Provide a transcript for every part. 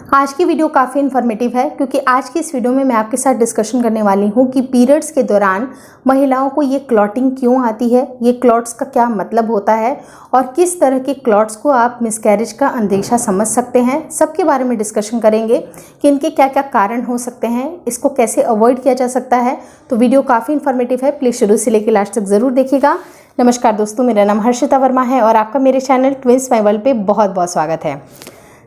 आज की वीडियो काफ़ी इन्फॉर्मेटिव है क्योंकि आज की इस वीडियो में मैं आपके साथ डिस्कशन करने वाली हूँ कि पीरियड्स के दौरान महिलाओं को ये क्लॉटिंग क्यों आती है, ये क्लॉट्स का क्या मतलब होता है और किस तरह के क्लॉट्स को आप मिसकैरेज का अंदेशा समझ सकते हैं। सबके बारे में डिस्कशन करेंगे कि इनके क्या क्या कारण हो सकते हैं, इसको कैसे अवॉइड किया जा सकता है। तो वीडियो काफ़ी इन्फॉर्मेटिव है, प्लीज़ शुरू से लेकर लास्ट तक ज़रूर देखिएगा। नमस्कार दोस्तों, मेरा नाम हर्षिता वर्मा है और आपका मेरे चैनल ट्विंस माय वर्ल्ड पे बहुत बहुत स्वागत है।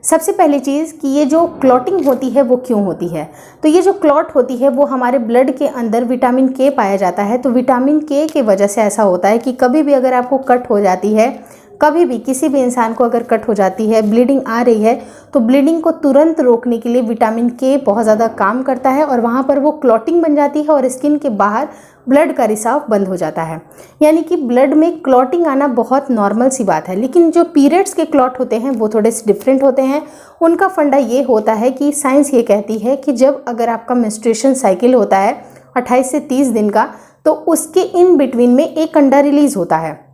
सबसे पहली चीज़ कि ये जो क्लॉटिंग होती है वो क्यों होती है। तो ये जो क्लॉट होती है वो हमारे ब्लड के अंदर विटामिन के पाया जाता है। तो विटामिन के की वजह से ऐसा होता है कि कभी भी अगर आपको कट हो जाती है, कभी भी किसी भी इंसान को अगर कट हो जाती है, ब्लीडिंग आ रही है, तो ब्लीडिंग को तुरंत रोकने के लिए विटामिन के बहुत ज़्यादा काम करता है और वहाँ पर वो क्लॉटिंग बन जाती है और स्किन के बाहर ब्लड का रिसाव बंद हो जाता है। यानी कि ब्लड में क्लॉटिंग आना बहुत नॉर्मल सी बात है। लेकिन जो पीरियड्स के क्लॉट होते हैं वो थोड़े से डिफरेंट होते हैं। उनका फंडा ये होता है कि साइंस ये कहती है कि जब अगर आपका मेंस्ट्रुएशन साइकिल होता है 28 से 30 दिन का, तो उसके इन बिटवीन में एक अंडा रिलीज होता है।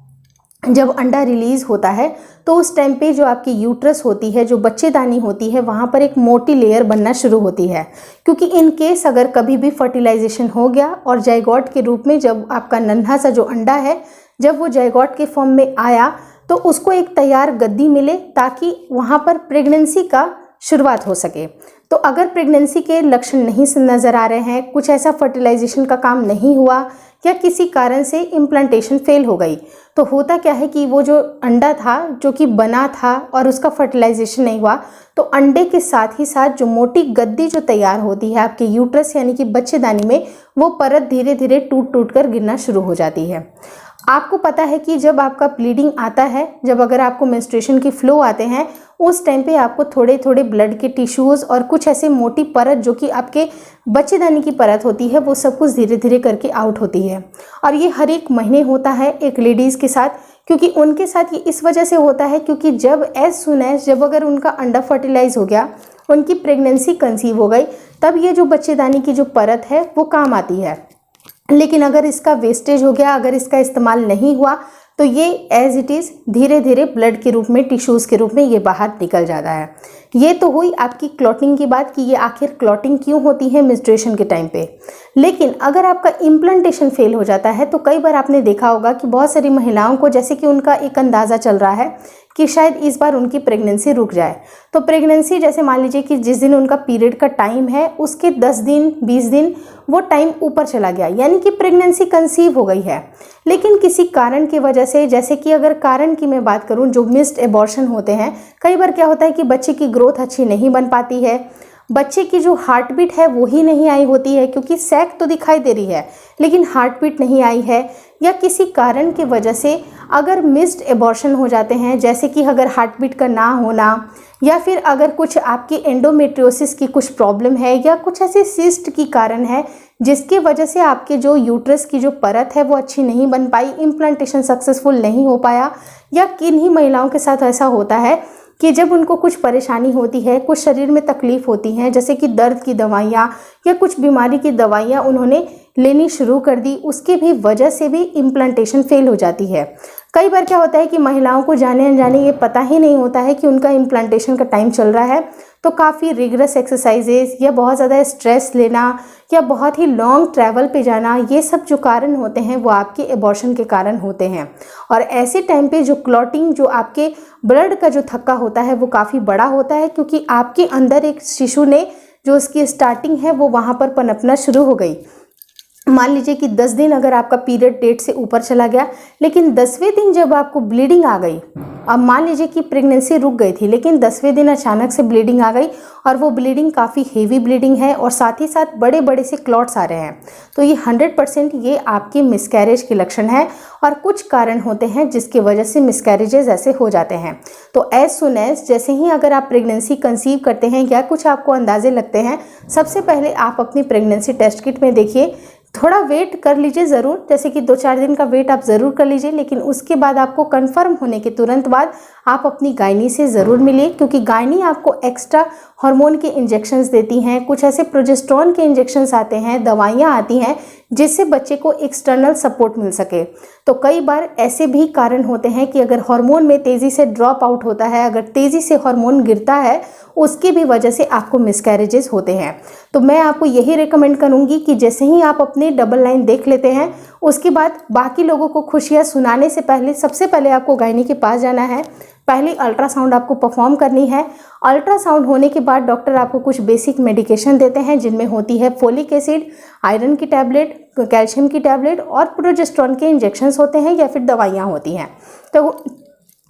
जब अंडा रिलीज़ होता है तो उस टाइम पे जो आपकी यूट्रस होती है, जो बच्चेदानी होती है, वहाँ पर एक मोटी लेयर बनना शुरू होती है। क्योंकि इन केस अगर कभी भी फर्टिलाइजेशन हो गया और जाइगोट के रूप में जब आपका नन्हा सा जो अंडा है, जब वो जाइगोट के फॉर्म में आया तो उसको एक तैयार गद्दी मिले ताकि वहाँ पर प्रेगनेंसी का शुरुआत हो सके। तो अगर प्रेगनेंसी के लक्षण नहीं नज़र आ रहे हैं, कुछ ऐसा फर्टिलाइजेशन का काम नहीं हुआ या किसी कारण से इम्प्लांटेशन फेल हो गई, तो होता क्या है कि वो जो अंडा था जो कि बना था और उसका फर्टिलाइजेशन नहीं हुआ, तो अंडे के साथ ही साथ जो मोटी गद्दी जो तैयार होती है आपके यूट्रस यानी कि बच्चेदानी में, वो परत धीरे धीरे टूट टूट कर गिरना शुरू हो जाती है। आपको पता है कि जब आपका ब्लीडिंग आता है, जब अगर आपको मेंस्ट्रुएशन की फ्लो आते हैं, उस टाइम पे आपको थोड़े थोड़े ब्लड के टिश्यूज़ और कुछ ऐसे मोटी परत जो कि आपके बच्चेदानी की परत होती है, वो सब कुछ धीरे धीरे करके आउट होती है। और ये हर एक महीने होता है एक लेडीज़ के साथ, क्योंकि उनके साथ ये इस वजह से होता है क्योंकि जब एज सुन एज जब अगर उनका अंडा फर्टिलाइज हो गया, उनकी प्रेगनेंसी कंसीव हो गई, तब ये जो बच्चेदानी की जो परत है वो काम आती है। लेकिन अगर इसका वेस्टेज हो गया, अगर इसका इस्तेमाल नहीं हुआ, तो ये एज इट इज़ धीरे धीरे ब्लड के रूप में, टिश्यूज़ के रूप में ये बाहर निकल जाता है। ये तो हुई आपकी क्लॉटिंग की बात कि ये आखिर क्लॉटिंग क्यों होती है मेंस्ट्रुएशन के टाइम पे। लेकिन अगर आपका इम्प्लांटेशन फेल हो जाता है तो कई बार आपने देखा होगा कि बहुत सारी महिलाओं को जैसे कि उनका एक अंदाज़ा चल रहा है कि शायद इस बार उनकी प्रेगनेंसी रुक जाए। तो प्रेगनेंसी जैसे मान लीजिए कि जिस दिन उनका पीरियड का टाइम है उसके 10 दिन 20 दिन वो टाइम ऊपर चला गया, यानी कि प्रेगनेंसी कंसीव हो गई है। लेकिन किसी कारण की वजह से, जैसे कि अगर कारण की मैं बात करूं, जो मिस्ड एबॉर्शन होते हैं, कई बार क्या होता है कि बच्चे की ग्रोथ अच्छी नहीं बन पाती है, बच्चे की जो हार्ट बीट है वो ही नहीं आई होती है, क्योंकि सैक तो दिखाई दे रही है लेकिन हार्ट बीट नहीं आई है, या किसी कारण की वजह से अगर मिस्ड एबॉर्शन हो जाते हैं, जैसे कि अगर हार्ट बीट का ना होना, या फिर अगर कुछ आपकी एंडोमेट्रियोसिस की कुछ प्रॉब्लम है, या कुछ ऐसे सिस्ट की कारण है जिसकी वजह से आपके जो यूट्रस की जो परत है वो अच्छी नहीं बन पाई, इम्प्लांटेशन सक्सेसफुल नहीं हो पाया। या किन्हीं महिलाओं के साथ ऐसा होता है कि जब उनको कुछ परेशानी होती है, कुछ शरीर में तकलीफ़ होती हैं, जैसे कि दर्द की दवाइयाँ या कुछ बीमारी की दवाइयाँ उन्होंने लेनी शुरू कर दी, उसकी भी वजह से भी इम्प्लांटेशन फेल हो जाती है। कई बार क्या होता है कि महिलाओं को जाने अनजाने ये पता ही नहीं होता है कि उनका इम्प्लांटेशन का टाइम चल रहा है, तो काफ़ी रिगरस एक्सरसाइजेज या बहुत ज़्यादा स्ट्रेस लेना या बहुत ही लॉन्ग ट्रैवल पे जाना, ये सब जो कारण होते हैं वो आपके एबॉर्शन के कारण होते हैं। और ऐसे टाइम पे जो क्लॉटिंग, जो आपके ब्लड का जो थक्का होता है वो काफ़ी बड़ा होता है, क्योंकि आपके अंदर एक शिशु ने जो उसकी स्टार्टिंग है वो वहाँ पर पनपना शुरू हो गई। मान लीजिए कि 10 दिन अगर आपका पीरियड डेट से ऊपर चला गया, लेकिन 10वें दिन जब आपको ब्लीडिंग आ गई, अब मान लीजिए कि प्रेगनेंसी रुक गई थी लेकिन 10वें दिन अचानक से ब्लीडिंग आ गई और वो ब्लीडिंग काफ़ी हेवी ब्लीडिंग है और साथ ही साथ बड़े बड़े से क्लॉट्स आ रहे हैं, तो ये 100% ये आपकी मिसकैरेज के लक्षण है। और कुछ कारण होते हैं जिसकी वजह से मिसकैरेजेस ऐसे हो जाते हैं। तो एज सुन एज जैसे ही अगर आप प्रेगनेंसी कंसीव करते हैं या कुछ आपको अंदाजे लगते हैं, सबसे पहले आप अपनी प्रेगनेंसी टेस्ट किट में देखिए, थोड़ा वेट कर लीजिए ज़रूर, जैसे कि 2-4 दिन का वेट आप ज़रूर कर लीजिए, लेकिन उसके बाद आपको कंफर्म होने के तुरंत बाद आप अपनी गायनी से ज़रूर मिलिए, क्योंकि गायनी आपको एक्स्ट्रा हार्मोन के इंजेक्शंस देती हैं, कुछ ऐसे प्रोजेस्टेरोन के इंजेक्शंस आते हैं, दवाइयाँ आती हैं जिससे बच्चे को एक्सटर्नल सपोर्ट मिल सके। तो कई बार ऐसे भी कारण होते हैं कि अगर हार्मोन में तेज़ी से ड्रॉप आउट होता है, अगर तेज़ी से हार्मोन गिरता है, उसकी भी वजह से आपको मिसकैरेजेस होते हैं। तो मैं आपको यही रिकमेंड करूंगी कि जैसे ही आप अपनी डबल लाइन देख लेते हैं, उसके बाद बाकी लोगों को खुशियां सुनाने से पहले सबसे पहले आपको गायनी के पास जाना है। पहले अल्ट्रासाउंड आपको परफॉर्म करनी है। अल्ट्रासाउंड होने के बाद डॉक्टर आपको कुछ बेसिक मेडिकेशन देते हैं, जिनमें होती है फोलिक एसिड, आयरन की टैबलेट, कैल्शियम की टैबलेट और प्रोजेस्टेरोन के इंजेक्शंस होते हैं या फिर दवाइयाँ होती हैं। तो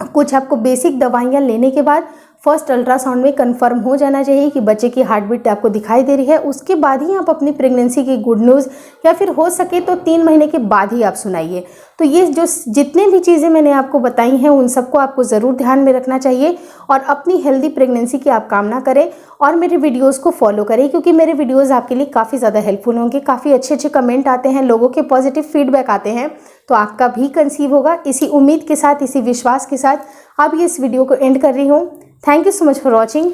कुछ आपको बेसिक दवाइयाँ लेने के बाद फर्स्ट अल्ट्रासाउंड में कंफर्म हो जाना चाहिए कि बच्चे की हार्ट बीट आपको दिखाई दे रही है। उसके बाद ही आप अपनी प्रेगनेंसी की गुड न्यूज़ या फिर हो सके तो 3 महीने के बाद ही आप सुनाइए। तो ये जो जितने भी चीज़ें मैंने आपको बताई हैं, उन सबको आपको ज़रूर ध्यान में रखना चाहिए और अपनी हेल्दी प्रेगनेंसी की आप कामना करें और मेरे वीडियोज़ को फॉलो करें, क्योंकि मेरे वीडियोज़ आपके लिए काफ़ी ज़्यादा हेल्पफुल होंगे। काफ़ी अच्छे अच्छे कमेंट आते हैं, लोगों के पॉजिटिव फीडबैक आते हैं, तो आपका भी कंसीव होगा। इसी उम्मीद के साथ, इसी विश्वास के साथ अब ये इस वीडियो को एंड कर रही हूँ। Thank you so much for watching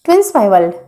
Twins My World.